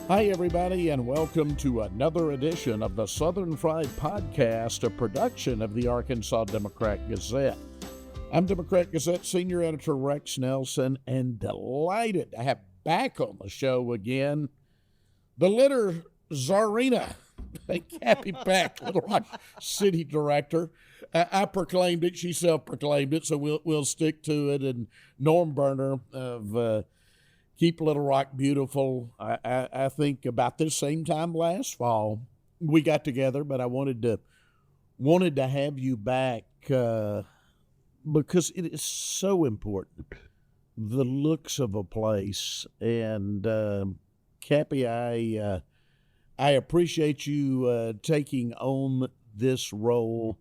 Hi, everybody, and welcome to another edition of the Southern Fried Podcast, a production of the Arkansas Democrat Gazette. I'm Democrat Gazette Senior Editor Rex Nelson, and delighted to have back on the show again the litter czarina, Capi Peck, Little Rock City Director. I proclaimed it; she self-proclaimed it, so we'll stick to it. And Norm Berner of Keep Little Rock Beautiful. I think about this same time last fall we got together, but I wanted to have you back because it is so important, the looks of a place. And Cappy, I appreciate you taking on this role,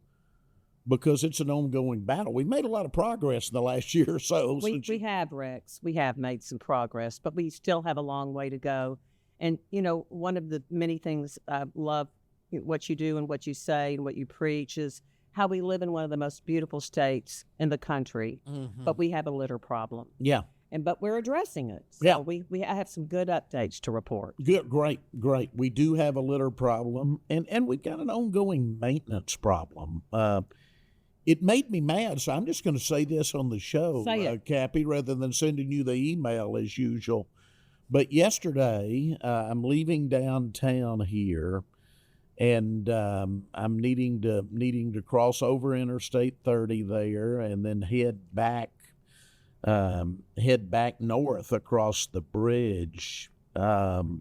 because it's an ongoing battle. We've made a lot of progress in the last year or so. We have, Rex. We have made some progress, but we still have a long way to go. And, you know, one of the many things I love what you do and what you say and what you preach is how we live in one of the most beautiful states in the country, but we have a litter problem. Yeah. But we're addressing it. So yeah. I have some good updates to report. Good, great. We do have a litter problem, and we've got an ongoing maintenance problem. It made me mad, so I'm just going to say this on the show, Cappy, rather than sending you the email as usual. But yesterday, I'm leaving downtown here, and I'm needing to cross over Interstate 30 there, and then head back north across the bridge. The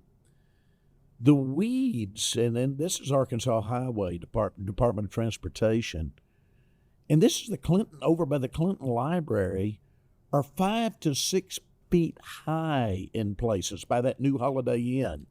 weeds, and then this is Arkansas Highway Department of Transportation. And this is over by the Clinton Library, are 5 to 6 feet high in places by that new Holiday Inn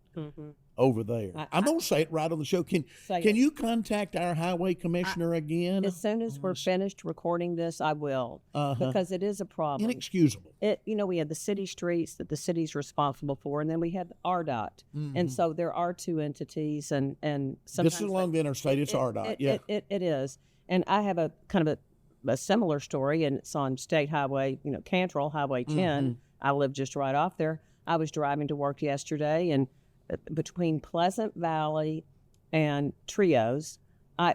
over there. I'm going to say it right on the show. Can you contact our highway commissioner again? As soon as we're finished recording this, I will, because it is a problem. Inexcusable. We have the city streets that the city's responsible for, and then we have RDOT. And so there are two entities, and sometimes this is along the interstate. It's RDOT, yeah. It is. And I have a kind of a similar story, and it's on State Highway, Cantrell, Highway 10. I live just right off there. I was driving to work yesterday, and between Pleasant Valley and Trios,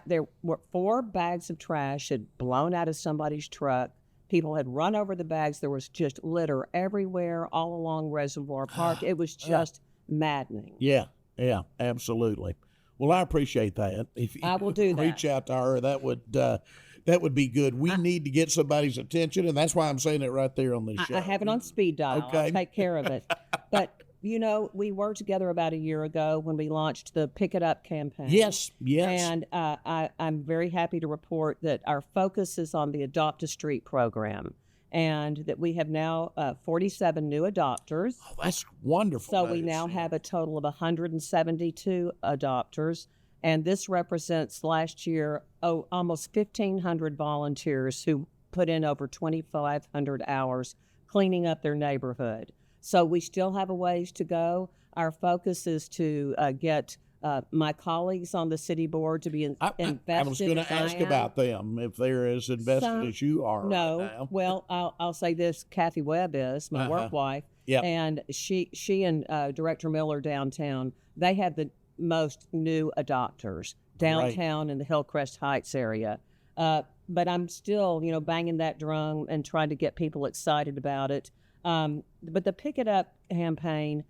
there were 4 bags of trash had blown out of somebody's truck. People had run over the bags. There was just litter everywhere, all along Reservoir Park. It was just maddening. Yeah, absolutely. Well, I appreciate that. If I will do that. Reach out to her. That would be good. We need to get somebody's attention, and that's why I'm saying it right there on this show. I have it on speed dial. Okay. I'll take care of it. But, we were together about a year ago when we launched the Pick It Up campaign. Yes. And I'm very happy to report that our focus is on the Adopt a Street program, and that we have now 47 new adopters. Oh, that's wonderful. So we now have a total of 172 adopters, and this represents last year almost 1,500 volunteers who put in over 2,500 hours cleaning up their neighborhood. So we still have a ways to go. Our focus is to get my colleagues on the city board to be invested. I was going to ask about them, if they're as invested as you are. No, right now. Well, I'll say this: Kathy Webb is my work wife, and she and Director Miller downtown. They have the most new adopters downtown in the Hillcrest Heights area. But I'm still, banging that drum and trying to get people excited about it. But the Pick It Up campaign.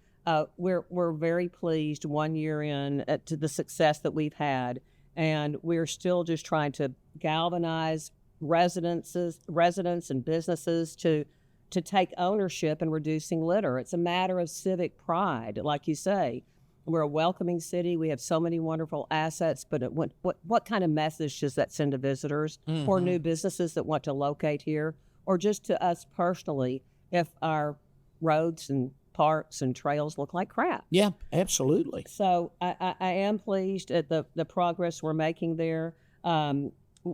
We're very pleased 1 year in to the success that we've had, and we're still just trying to galvanize residents and businesses to take ownership in reducing litter. It's a matter of civic pride, like you say. We're a welcoming city. We have so many wonderful assets, but what kind of message does that send to visitors or new businesses that want to locate here, or just to us personally if our roads and parks and trails look like crap? Yeah, absolutely. So I am pleased at the progress we're making there.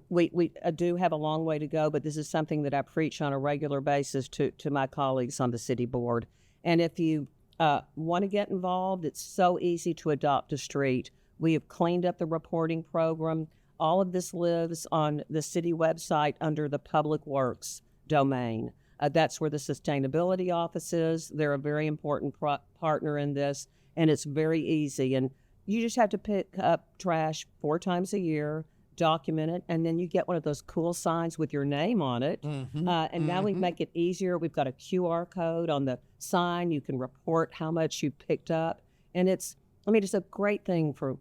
We do have a long way to go, but this is something that I preach on a regular basis to my colleagues on the city board. And if you want to get involved, it's so easy to adopt a street. We have cleaned up the reporting program. All of this lives on the city website under the Public Works domain. That's where the sustainability office is. They're a very important partner in this. and it's very easy. And you just have to pick up trash 4 times a year, document it, and then you get one of those cool signs with your name on it. And now we make it easier. We've got a QR code on the sign. You can report how much you picked up. And it's a great thing for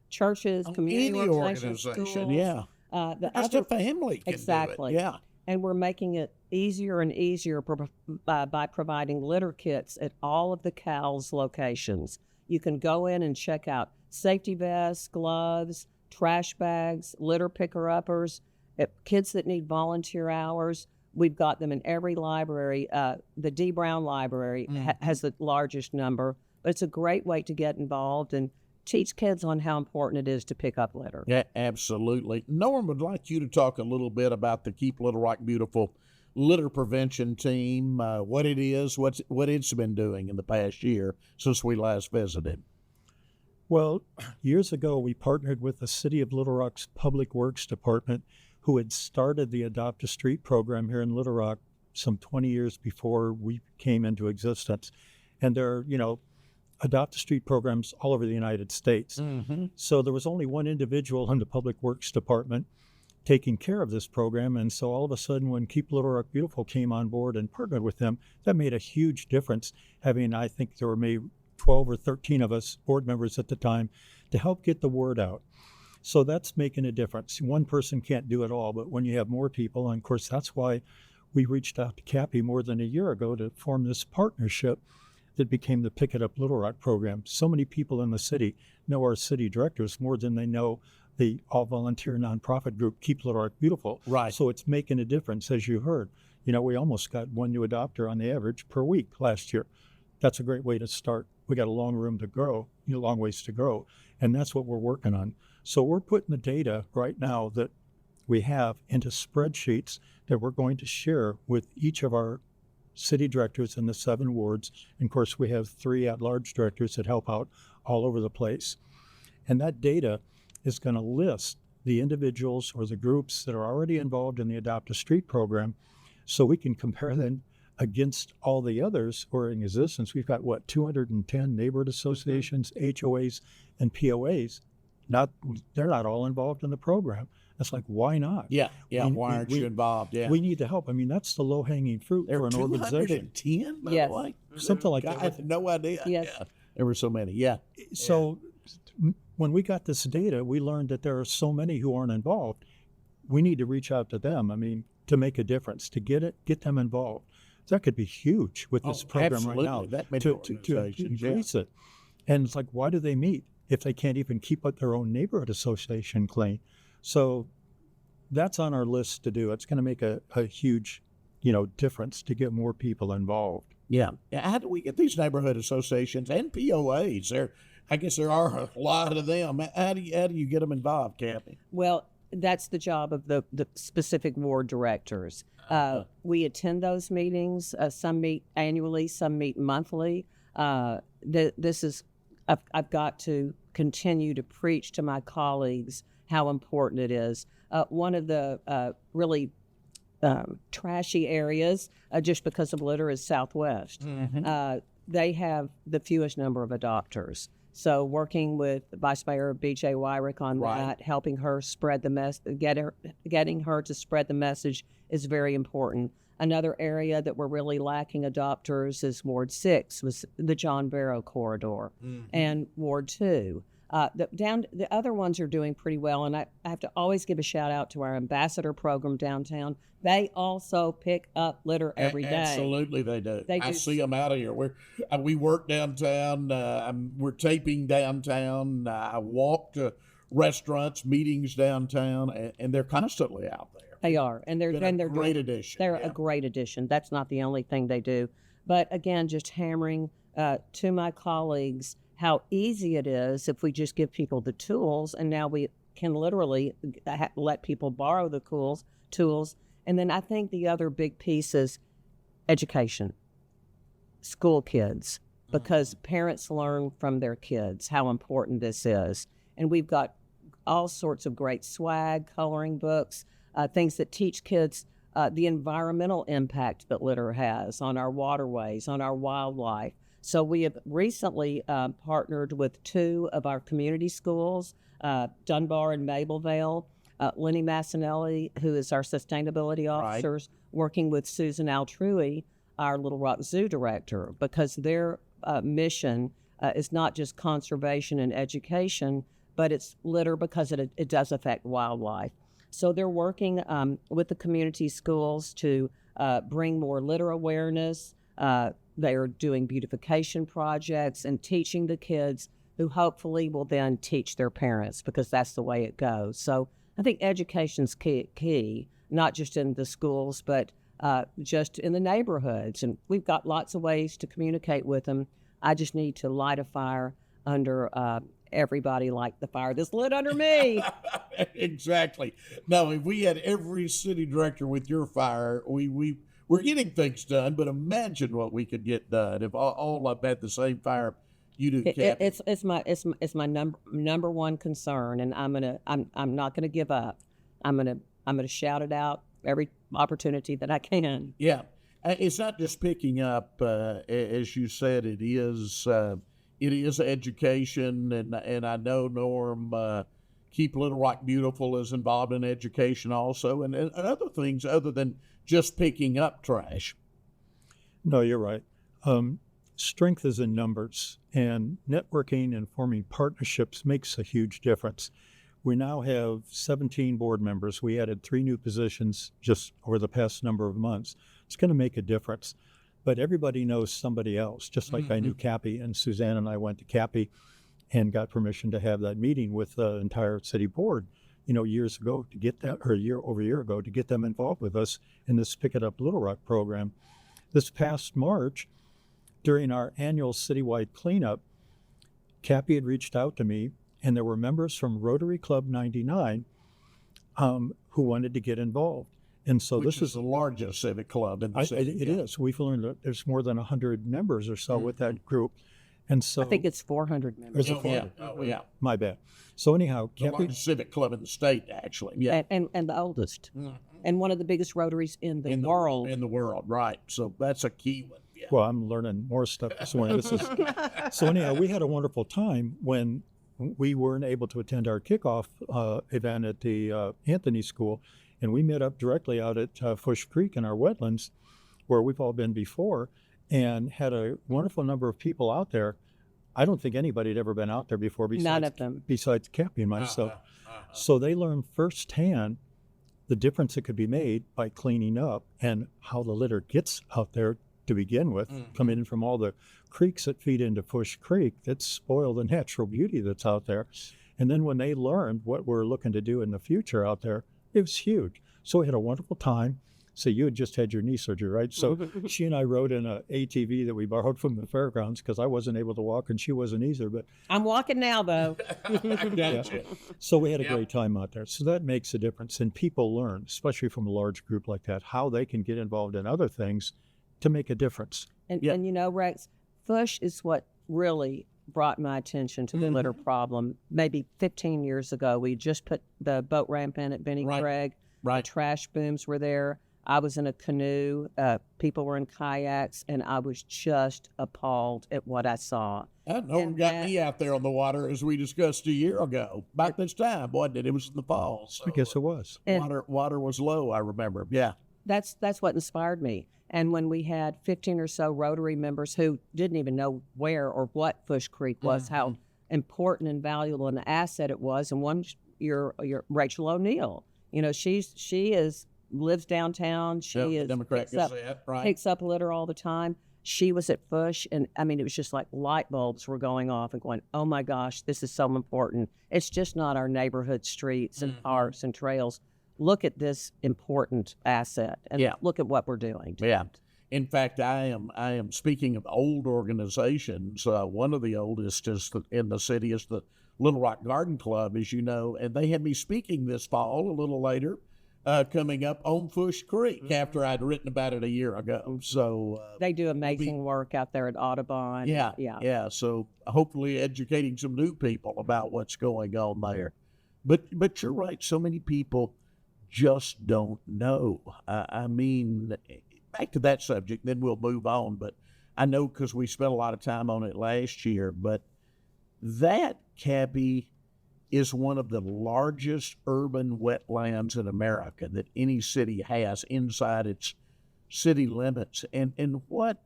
churches, community any organizations, organization, schools. Just a family can exactly. do it. Yeah. And we're making it easier and easier by providing litter kits at all of the CALS locations. You can go in and check out safety vests, gloves, trash bags, litter picker-uppers, kids that need volunteer hours. We've got them in every library. The D. Brown Library has the largest number. But it's a great way to get involved and teach kids on how important it is to pick up litter. Yeah, absolutely. Norm would like you to talk a little bit about the Keep Little Rock Beautiful litter prevention team, what it is, what it's been doing in the past year since we last visited. Well, years ago, we partnered with the City of Little Rock's Public Works Department, who had started the Adopt a Street program here in Little Rock some 20 years before we came into existence. And there are, Adopt a Street programs all over the United States. So there was only one individual in the Public Works Department taking care of this program. And so all of a sudden, when Keep Little Rock Beautiful came on board and partnered with them, that made a huge difference. I think there were maybe 12 or 13 of us board members at the time to help get the word out. So that's making a difference. One person can't do it all, but when you have more people, and of course, that's why we reached out to Capi more than a year ago to form this partnership that became the Pick It Up Little Rock program. So many people in the city know our city directors more than they know the all-volunteer nonprofit group Keep Little Rock Beautiful. Right. So it's making a difference, as you heard. We almost got one new adopter on the average per week last year. That's a great way to start. We got a long ways to grow, and that's what we're working on. So we're putting the data right now that we have into spreadsheets that we're going to share with each of our city directors in the 7 wards. And of course, we have 3 at-large directors that help out all over the place. And that data is going to list the individuals or the groups that are already involved in the Adopt a Street program, so we can compare them against all the others who are in existence. We've got, 210 neighborhood associations, HOAs, and POAs. They're not all involved in the program. That's like, why not? Yeah. Why aren't you involved? Yeah. We need to help. That's the low-hanging fruit for an organization. 210, by yes. the way? Something like that. I had no idea. Yes. Yeah. There were so many. Yeah. So when we got this data, we learned that there are so many who aren't involved. We need to reach out to them, to make a difference, to get them involved. That could be huge with this program absolutely. right now. That many to organizations, increase it. And it's like, why do they meet if they can't even keep up their own neighborhood association clean? So that's on our list to do. It's going to make a huge, difference to get more people involved. Yeah. How do we get these neighborhood associations and POAs? I guess there are a lot of them. How do you get them involved, Capi? Well, that's the job of the specific ward directors. We attend those meetings. Some meet annually, some meet monthly. I've got to continue to preach to my colleagues how important it is. One of the really trashy areas, just because of litter, is Southwest. They have the fewest number of adopters. So working with Vice Mayor B.J. Wyrick on that, helping her spread the getting her to spread the message is very important. Another area that we're really lacking adopters is Ward 6, was the John Barrow corridor, and Ward 2. The other ones are doing pretty well, and I have to always give a shout out to our ambassador program downtown. They also pick up litter every day. Absolutely, they do. I see them out of here. We work downtown. We're taping downtown. I walk to restaurants, meetings downtown, and they're constantly out there. They are, and they're a great addition. They're a great addition. That's not the only thing they do, but again, just hammering to my colleagues how easy it is if we just give people the tools, and now we can literally let people borrow the tools. And then I think the other big piece is education, school kids, because parents learn from their kids how important this is. And we've got all sorts of great swag, coloring books, things that teach kids the environmental impact that litter has on our waterways, on our wildlife. So we have recently partnered with 2 of our community schools, Dunbar and Mablevale. Lenny Massinelli, who is our sustainability officer, working with Susan Altrui, our Little Rock Zoo director, because their mission is not just conservation and education, but it's litter because it does affect wildlife. So they're working with the community schools to bring more litter awareness. They are doing beautification projects and teaching the kids, who hopefully will then teach their parents, because that's the way it goes. So I think education's key, not just in the schools, but just in the neighborhoods. And we've got lots of ways to communicate with them. I just need to light a fire under everybody, like the fire that's lit under me. Exactly. Now, if we had every city director with your fire, we're getting things done, but imagine what we could get done if all up at the same fire you do, Capi. It's my number one concern, and I'm not gonna give up. I'm gonna shout it out every opportunity that I can. Yeah, it's not just picking up, as you said. It is education, and I know Norm. Keep Little Rock Beautiful is involved in education also, and other things other than just picking up trash. No, you're right. Strength is in numbers, and networking and forming partnerships makes a huge difference. We now have 17 board members. We added 3 new positions just over the past number of months. It's going to make a difference. But everybody knows somebody else, just like I knew Capi, and Suzanne and I went to Capi and got permission to have that meeting with the entire city board, years ago, to get that, or a year ago, to get them involved with us in this Pick It Up Little Rock program. This past March, during our annual citywide cleanup, Capi had reached out to me, and there were members from Rotary Club 99 who wanted to get involved. And so Which is the largest civic club in the city. It is. We've learned that there's more than 100 members or so with that group. And so I think it's 400 members. There's 400. Yeah. My bad. So anyhow, the largest civic club in the state, actually. Yeah. And the oldest. And one of the biggest Rotaries in the world. In the world, right. So that's a key one. Yeah. Well, I'm learning more stuff this morning. So anyhow, we had a wonderful time when we weren't able to attend our kickoff event at the Anthony School, and we met up directly out at Fourche Creek in our wetlands, where we've all been before, and had a wonderful number of people out there. I don't think anybody had ever been out there before besides Capi and myself. So they learned firsthand the difference that could be made by cleaning up, and how the litter gets out there to begin with, coming in from all the creeks that feed into Fourche Creek that spoil the natural beauty that's out there. And then when they learned what we're looking to do in the future out there, it was huge. So we had a wonderful time. So you had just had your knee surgery, right? So she and I rode in an ATV that we borrowed from the fairgrounds, because I wasn't able to walk and she wasn't either. But I'm walking now, though. Yeah. So we had a great time out there. So that makes a difference. And people learn, especially from a large group like that, how they can get involved in other things to make a difference. And Rex, Fourche is what really brought my attention to the litter problem. Maybe 15 years ago, we just put the boat ramp in at Benny Craig. Right. The trash booms were there. I was in a canoe. People were in kayaks, and I was just appalled at what I saw. Norm got me out there on the water, as we discussed a year ago. About this time, wasn't it? It was in the fall. So, I guess it was. Water was low, I remember. Yeah. That's what inspired me. And when we had 15 or so Rotary members who didn't even know where or what Fourche Creek was, how important and valuable an asset it was, and one, your Rachel O'Neill, she lives downtown. She is Democrat Gazette, picks up litter all the time. She was at Fourche, and I mean, it was just like light bulbs were going off and going, oh my gosh, this is so important. It's just not our neighborhood streets and parks and trails. Look at this important asset, and look at what we're doing. Yeah. In fact, I am speaking of old organizations. One of the oldest in the city is the Little Rock Garden Club, as you know, and they had me speaking this fall, a little later, coming up on Fourche Creek after I'd written about it a year ago. So they do amazing work out there at Audubon. Yeah. So hopefully educating some new people about what's going on there. But you're right. So many people just don't know. I mean, back to that subject, then we'll move on. But I know because we spent a lot of time on it last year, but that, Capi, is one of the largest urban wetlands in America that any city has inside its city limits. And what,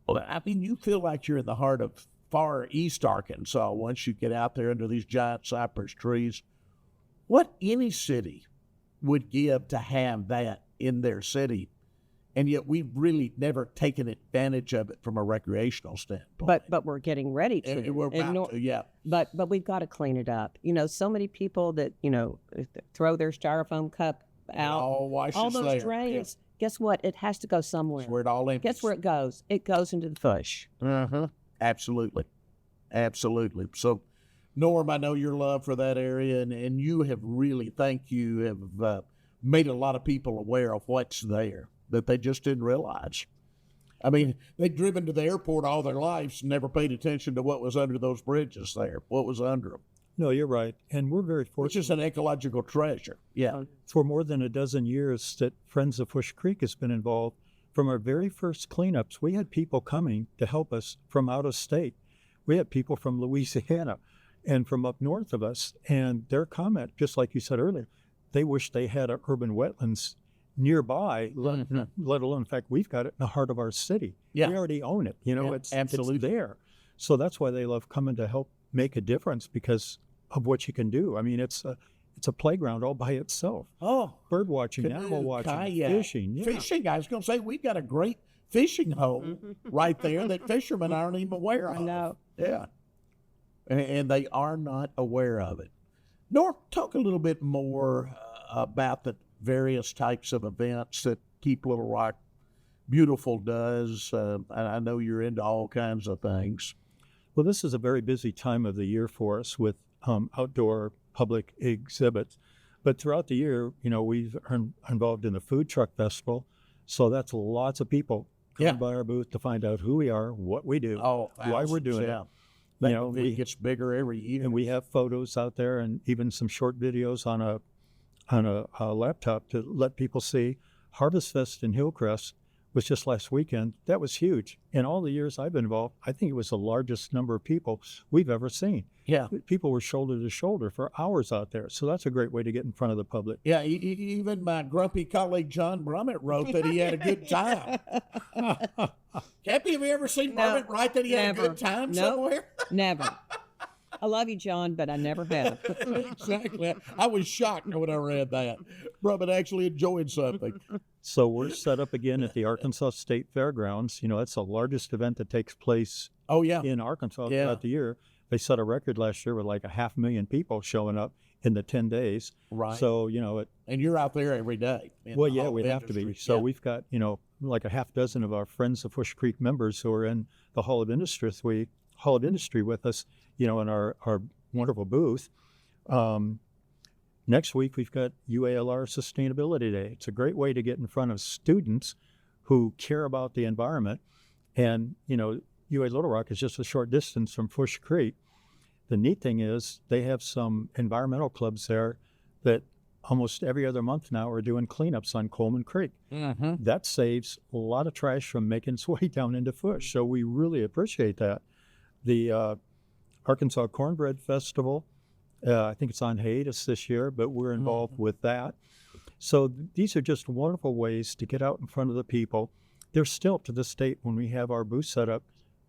I mean, you feel like you're in the heart of far east Arkansas once you get out there under these giant cypress trees. What any city would give to have that in their city, and yet we've really never taken advantage of it from a recreational standpoint. But we're getting ready to. And we're about to, yeah. But we've got to clean it up. So many people that throw their styrofoam cup out. All those drains. Yeah. Guess what? It has to go somewhere. That's where it all empties. Guess where it goes? It goes into the Fourche. Absolutely. So, Norm, I know your love for that area, and you have really, have made a lot of people aware of what's there that they just didn't realize. I mean, they'd driven to the airport all their lives and never paid attention to what was under those bridges there, what was under them. No, you're right. And we're very fortunate. Which is an ecological treasure. Yeah. For more than a dozen years that Friends of Fourche Creek has been involved, from our very first cleanups, we had people coming to help us from out of state. We had people from Louisiana and from up north of us, and their comment, just like you said earlier, they wish they had urban wetlands nearby, let alone, in fact, we've got it in the heart of our city. Yeah. We already own it. It's there. So that's why they love coming to help make a difference, because of what you can do. I mean, it's a playground all by itself. Oh. Bird watching, animal watching, fishing. Yeah. Fishing, I was going to say, we've got a great fishing hole right there that fishermen aren't even aware of. I know. Yeah. And they are not aware of it. Norm, talk a little bit more about the various types of events that Keep Little Rock Beautiful does. I know you're into all kinds of things. Well, this is a very busy time of the year for us with outdoor public exhibits. But throughout the year, we've been involved in the Food Truck Festival. So that's lots of people come by our booth to find out who we are, what we do, why we're doing it. It gets bigger every year. And we have photos out there and even some short videos on a laptop to let people see. Harvest Fest in Hillcrest was just last weekend. That was huge. In all the years I've been involved, I think it was the largest number of people we've ever seen. Yeah. People were shoulder to shoulder for hours out there. So that's a great way to get in front of the public. Yeah, even my grumpy colleague John Brummett wrote that he had a good time. Cappy, have you ever seen Brummett write that he had a good time somewhere? Never. I love you, John, but I never have. Exactly. I was shocked when I read that. Brummett actually enjoyed something. So we're set up again at the Arkansas State Fairgrounds. That's the largest event that takes place in Arkansas throughout the year. They set a record last year with like 500,000 people showing up in the 10 days. Right. So, and you're out there every day. Well, yeah, we'd have to be. So we've got, like a half dozen of our Friends of Fourche Creek members who are in the Hall of Industry with us, in our wonderful booth. Next week, we've got UALR Sustainability Day. It's a great way to get in front of students who care about the environment. And, UA Little Rock is just a short distance from Fourche Creek. The neat thing is they have some environmental clubs there that almost every other month now are doing cleanups on Coleman Creek. Mm-hmm. That saves a lot of trash from making its way down into Fourche. So we really appreciate that. The Arkansas Cornbread Festival, I think it's on hiatus this year, but we're involved with that. So these are just wonderful ways to get out in front of the people. There's still, to this date, when we have our booth set up,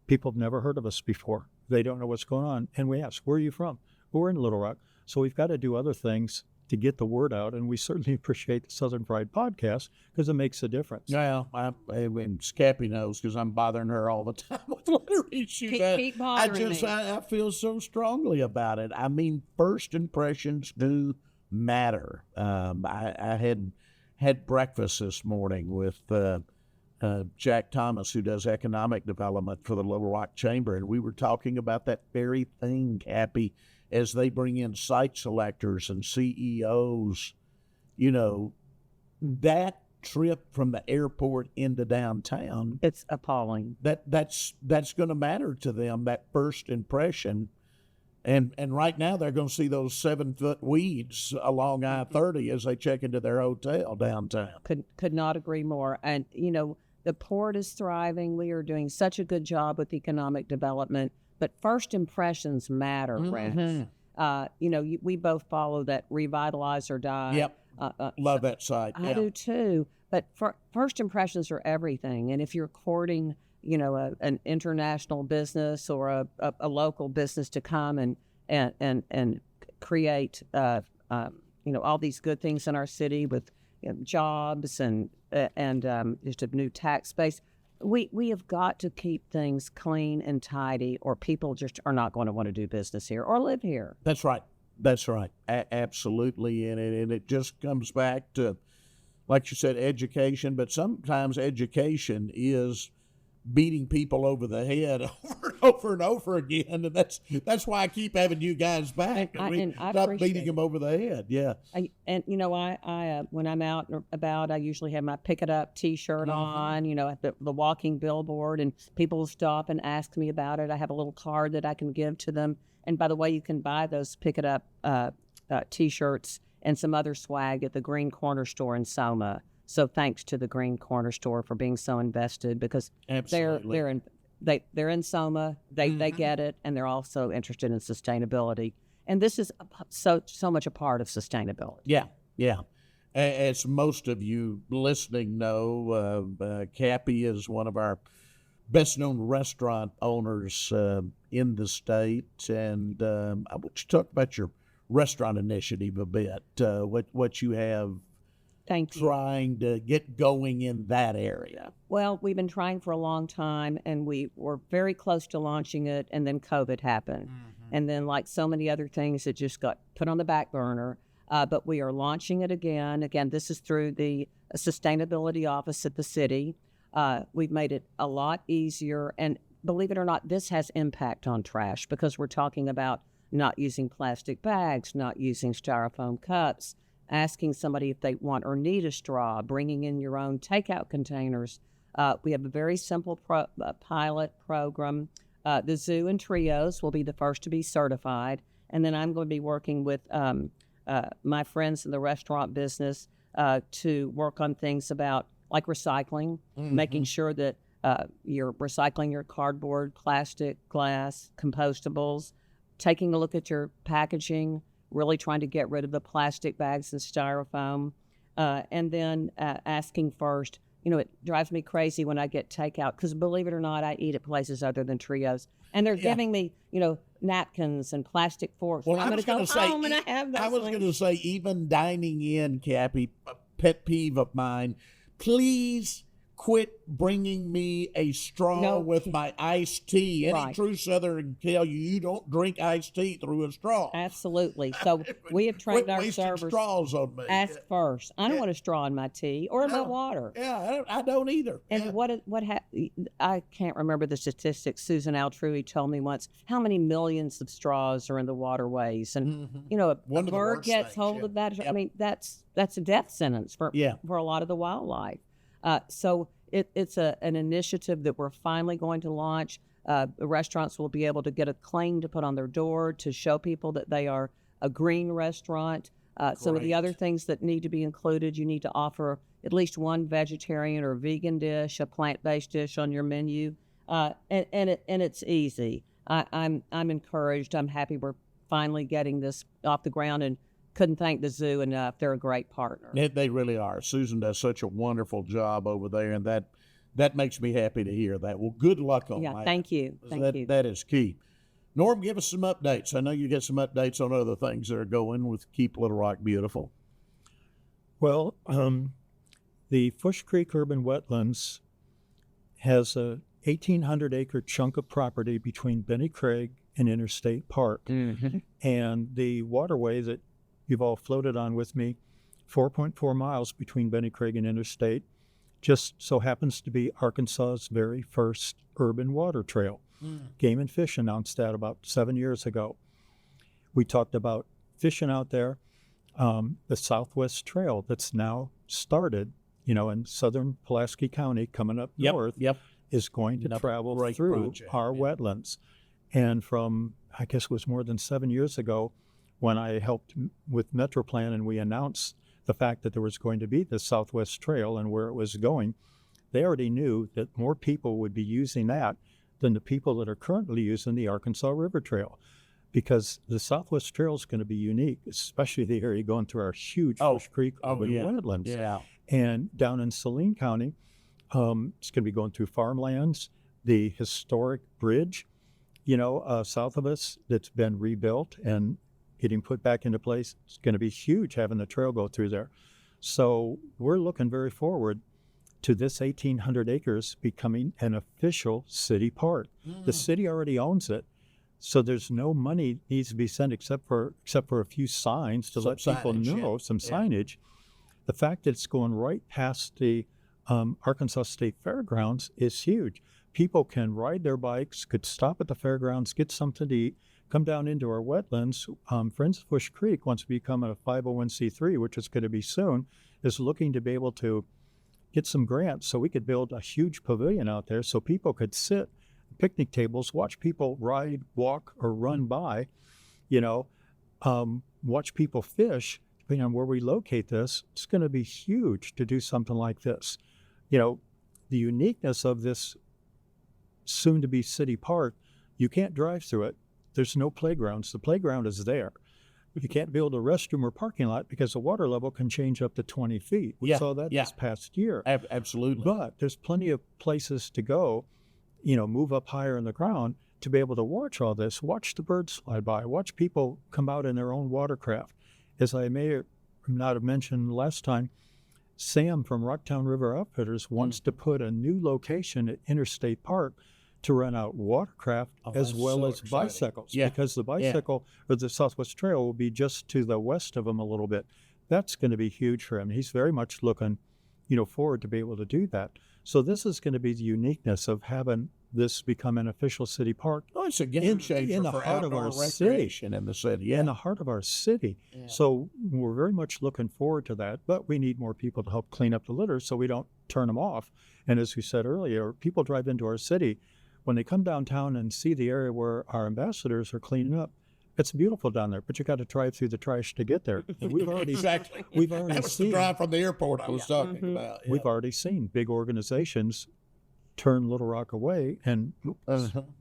people have never heard of us before. They don't know what's going on. And we ask, where are you from? Well, we're in Little Rock. So we've got to do other things to get the word out. And we certainly appreciate the Southern Fried Podcast because it makes a difference. Yeah, and Capi knows because I'm bothering her all the time with litter issues. Keep bothering me. I feel so strongly about it. I mean, first impressions do matter. I had breakfast this morning with Jack Thomas, who does economic development for the Little Rock Chamber, and we were talking about that very thing, Cappy, as they bring in site selectors and CEOs. That trip from the airport into downtown, it's appalling. That's going to matter to them, that first impression. And right now they're going to see those 7-foot weeds along I-30 as they check into their hotel downtown. Could not agree more. And the port is thriving. We are doing such a good job with economic development. But first impressions matter, Rex. We both follow that Revitalize or Die. Yep. Love that site. I do too. But first impressions are everything. And if you're courting, an international business or a local business to come and create, all these good things in our city with jobs and just a new tax base. We have got to keep things clean and tidy, or people just are not going to want to do business here or live here. That's right. Absolutely. And it just comes back to, like you said, education. But sometimes education is beating people over the head over and over again, and that's why I keep having you guys back. And I stop beating them over the head. Yeah. I when I'm out and about, I usually have my Pick It Up T-shirt on. At the walking billboard, and people will stop and ask me about it. I have a little card that I can give to them. And by the way, you can buy those Pick It Up T-shirts and some other swag at the Green Corner store in Soma. So thanks to the Green Corner store for being so invested, because they're in Soma, they get it, and they're also interested in sustainability. And this is so much a part of sustainability. Yeah. As most of you listening know, Capi is one of our best-known restaurant owners in the state, and I want you to talk about your restaurant initiative a bit. What you have. Thank you. Trying to get going in that area. Well, we've been trying for a long time, and we were very close to launching it, and then COVID happened. And then, like so many other things, it just got put on the back burner. But we are launching it again. Again, this is through the sustainability office at the city. We've made it a lot easier. And believe it or not, this has impact on trash, because we're talking about not using plastic bags, not using styrofoam cups, asking somebody if they want or need a straw, bringing in your own takeout containers. We have a very simple pilot program. The zoo and trios will be the first to be certified. And then I'm going to be working with my friends in the restaurant business to work on things about like recycling, making sure that you're recycling your cardboard, plastic, glass, compostables, taking a look at your packaging, really trying to get rid of the plastic bags and styrofoam, and then asking first. It drives me crazy when I get takeout, because believe it or not, I eat at places other than Trios, and they're giving me, napkins and plastic forks. Well, I'm going to go home and I have those. I was going to say, even dining in, Capi, a pet peeve of mine, please quit bringing me a straw with my iced tea. Any true Southern can tell you don't drink iced tea through a straw. Absolutely. So we have trained our servers. Straws on me. Ask first. I don't want a straw in my tea or in my water. Yeah, I don't either. And I can't remember the statistics. Susan Altrui told me once how many millions of straws are in the waterways, and a bird gets hold of that. Yep. I mean, that's a death sentence for a lot of the wildlife. So it's an initiative that we're finally going to launch. The restaurants will be able to get a claim to put on their door to show people that they are a green restaurant. Some of the other things that need to be included, you need to offer at least one vegetarian or vegan dish, a plant-based dish on your menu, and it's easy. I'm encouraged. I'm happy we're finally getting this off the ground, and couldn't thank the zoo enough. They're a great partner. They really are. Susan does such a wonderful job over there, and that makes me happy to hear that. Well, good luck on that. Thank you. Thank you. That is key. Norm, give us some updates. I know you get some updates on other things that are going with Keep Little Rock Beautiful. Well, the Fourche Creek Urban Wetlands has a 1,800-acre chunk of property between Benny Craig and Interstate Park. And the waterway that you've all floated on with me, 4.4 miles between Benny Craig and Interstate, just so happens to be Arkansas's very first urban water trail. Game and Fish announced that about 7 years ago. We talked about fishing out there. The Southwest Trail that's now started, in southern Pulaski County coming up north is going to travel through our wetlands. And from, I guess it was more than 7 years ago, when I helped with Metroplan and we announced the fact that there was going to be the Southwest Trail and where it was going, they already knew that more people would be using that than the people that are currently using the Arkansas River Trail, because the Southwest Trail is going to be unique, especially the area going through our huge Fourche Creek wetlands. Yeah. And down in Saline County, it's going to be going through farmlands, the historic bridge, south of us that's been rebuilt and getting put back into place. It's going to be huge having the trail go through there. So we're looking very forward to this 1,800 acres becoming an official city park. The city already owns it, so there's no money needs to be sent except for a few signs to let people know, some signage. The fact that it's going right past the Arkansas State Fairgrounds is huge. People can ride their bikes, could stop at the fairgrounds, get something to eat, come down into our wetlands. Friends of Fourche Creek wants to become a 501c3, which is going to be soon, is looking to be able to get some grants so we could build a huge pavilion out there so people could sit at picnic tables, watch people ride, walk, or run by, watch people fish. Depending on where we locate this, it's going to be huge to do something like this. The uniqueness of this soon-to-be city park, you can't drive through it. There's no playgrounds. The playground is there. You can't build a restroom or parking lot because the water level can change up to 20 feet. We saw that this past year. Absolutely. But there's plenty of places to go, move up higher in the ground to be able to watch all this, watch the birds fly by, watch people come out in their own watercraft. As I may not have mentioned last time, Sam from Rocktown River Outfitters wants to put a new location at Interstate Park to rent out watercraft as well as bicycles, because the bicycle or the Southwest Trail will be just to the west of him a little bit. That's going to be huge for him. He's very much looking, forward to be able to do that. So this is going to be the uniqueness of having this become an official city park. Oh, it's a game changer in the for heart of our recreation city. In the city. In the heart of our city. Yeah. So we're very much looking forward to that, but we need more people to help clean up the litter so we don't turn them off. And as we said earlier, people drive into our city. When they come downtown and see the area where our ambassadors are cleaning up, it's beautiful down there, but you got to drive through the trash to get there. And we've already that was seen the drive from the airport I was talking about. Yeah. We've already seen big organizations turn Little Rock away and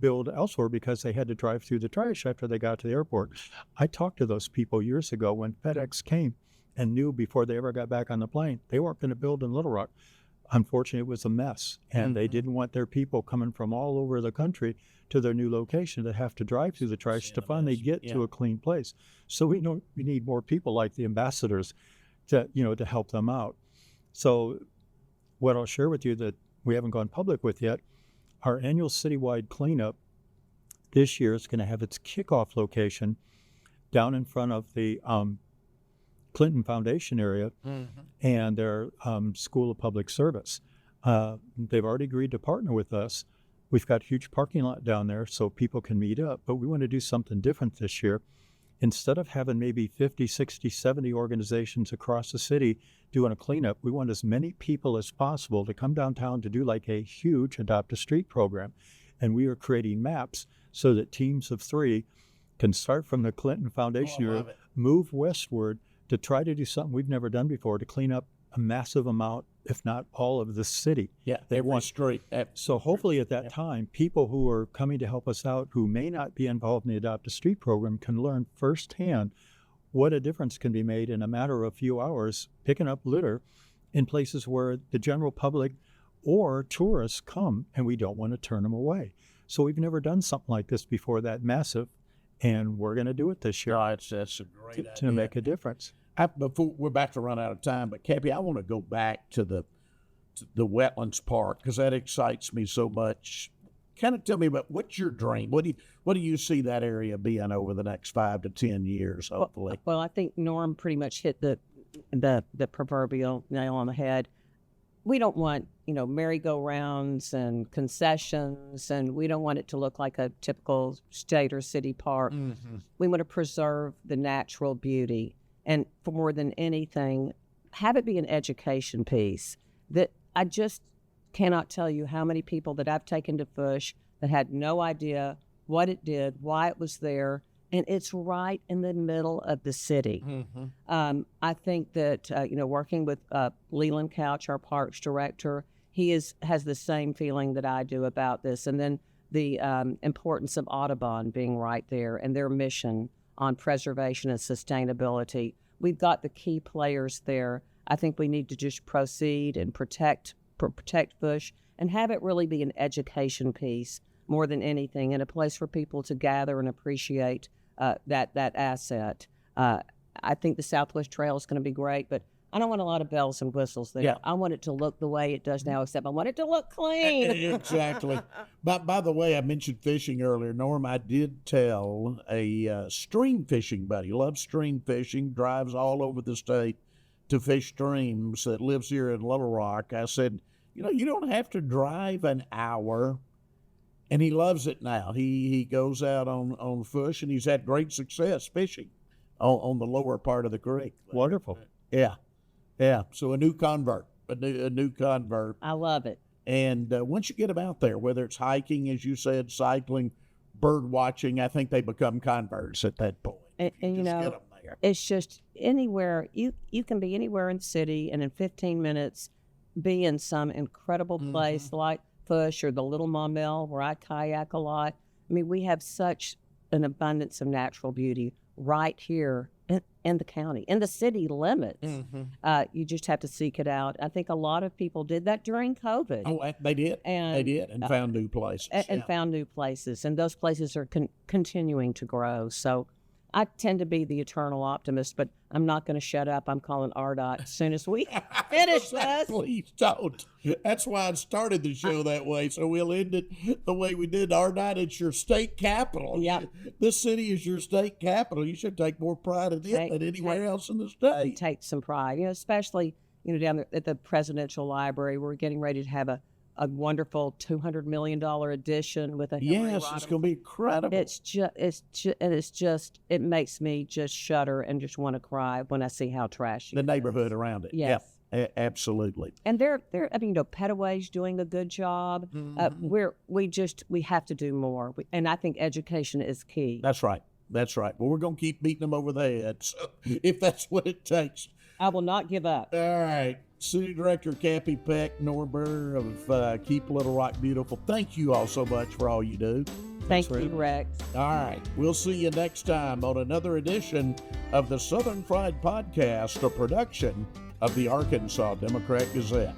build elsewhere because they had to drive through the trash after they got to the airport. I talked to those people years ago when FedEx came and knew before they ever got back on the plane they weren't going to build in Little Rock. Unfortunately, it was a mess, and they didn't want their people coming from all over the country to their new location to have to drive through the trash to finally get to a clean place. So we need more people like the ambassadors to help them out. So what I'll share with you that we haven't gone public with yet, our annual citywide cleanup this year is going to have its kickoff location down in front of the Clinton Foundation area and their School of Public Service. They've already agreed to partner with us. We've got a huge parking lot down there so people can meet up, but we want to do something different this year. Instead of having maybe 50, 60, 70 organizations across the city doing a cleanup, we want as many people as possible to come downtown to do like a huge Adopt a Street program. And we are creating maps so that teams of 3 can start from the Clinton Foundation area, move westward to try to do something we've never done before, to clean up a massive amount, if not all of the city. Yeah, every street. So hopefully at that time, people who are coming to help us out who may not be involved in the Adopt a Street program can learn firsthand what a difference can be made in a matter of a few hours picking up litter in places where the general public or tourists come, and we don't want to turn them away. So we've never done something like this before that massive, and we're going to do it this year. That's a great idea. To make a difference. Before we're about to run out of time, but Capi, I want to go back to the wetlands part because that excites me so much. Kind of tell me about what's your dream? What do you see that area being over the next 5 to 10 years, hopefully? Well, I think Norm pretty much hit the proverbial nail on the head. We don't want, merry-go-rounds and concessions, and we don't want it to look like a typical state or city park. We want to preserve the natural beauty. And for more than anything, have it be an education piece. That I just cannot tell you how many people that I've taken to Fourche that had no idea what it did, why it was there, and it's right in the middle of the city. I think that, working with Leland Couch, our parks director, he has the same feeling that I do about this. And then the importance of Audubon being right there and their mission on preservation and sustainability. We've got the key players there. I think we need to just proceed and protect Fourche and have it really be an education piece more than anything, and a place for people to gather and appreciate that asset. I think the Southwest Trail is going to be great, but I don't want a lot of bells and whistles there. Yeah. I want it to look the way it does now, except I want it to look clean. Exactly. But by the way, I mentioned fishing earlier. Norm, I did tell a stream fishing buddy, loves stream fishing, drives all over the state to fish streams, that lives here in Little Rock. I said, you don't have to drive an hour. And he loves it now. He goes out on Fourche, and he's had great success fishing on the lower part of the creek. Wonderful. Yeah. So a new convert. I love it. And once you get them out there, whether it's hiking, as you said, cycling, bird watching, I think they become converts at that point. And get them there. It's just anywhere. You can be anywhere in the city, and in 15 minutes be in some incredible place like Fourche or the Little Maumelle, where I kayak a lot. I mean, we have such an abundance of natural beauty right here in the county, in the city limits. You just have to seek it out. I think a lot of people did that during COVID. Oh, they did. And found new places. And found new places. And those places are continuing to grow. So I tend to be the eternal optimist, but I'm not going to shut up. I'm calling RDOT as soon as we finish this. Please don't. That's why I started the show that way, so we'll end it the way we did. RDOT, it's your state capital. Yeah. This city is your state capital. You should take more pride in it than anywhere else in the state. Take some pride, especially down there at the Presidential Library. We're getting ready to have a wonderful $200 million addition with a Hillary Yes, it's going to be incredible. It makes me just shudder and just want to cry when I see how trashy the neighborhood around it. Yes. Yeah, absolutely. And Petaway's doing a good job. We have to do more. And I think education is key. That's right. Well, we're going to keep beating them over the head, so, if that's what it takes. I will not give up. All right. City Director Capi, Peck, Norm Berner of Keep Little Rock Beautiful. Thank you all so much for all you do. Thank you, Rex. All right. We'll see you next time on another edition of the Southern Fried Podcast, a production of the Arkansas Democrat Gazette.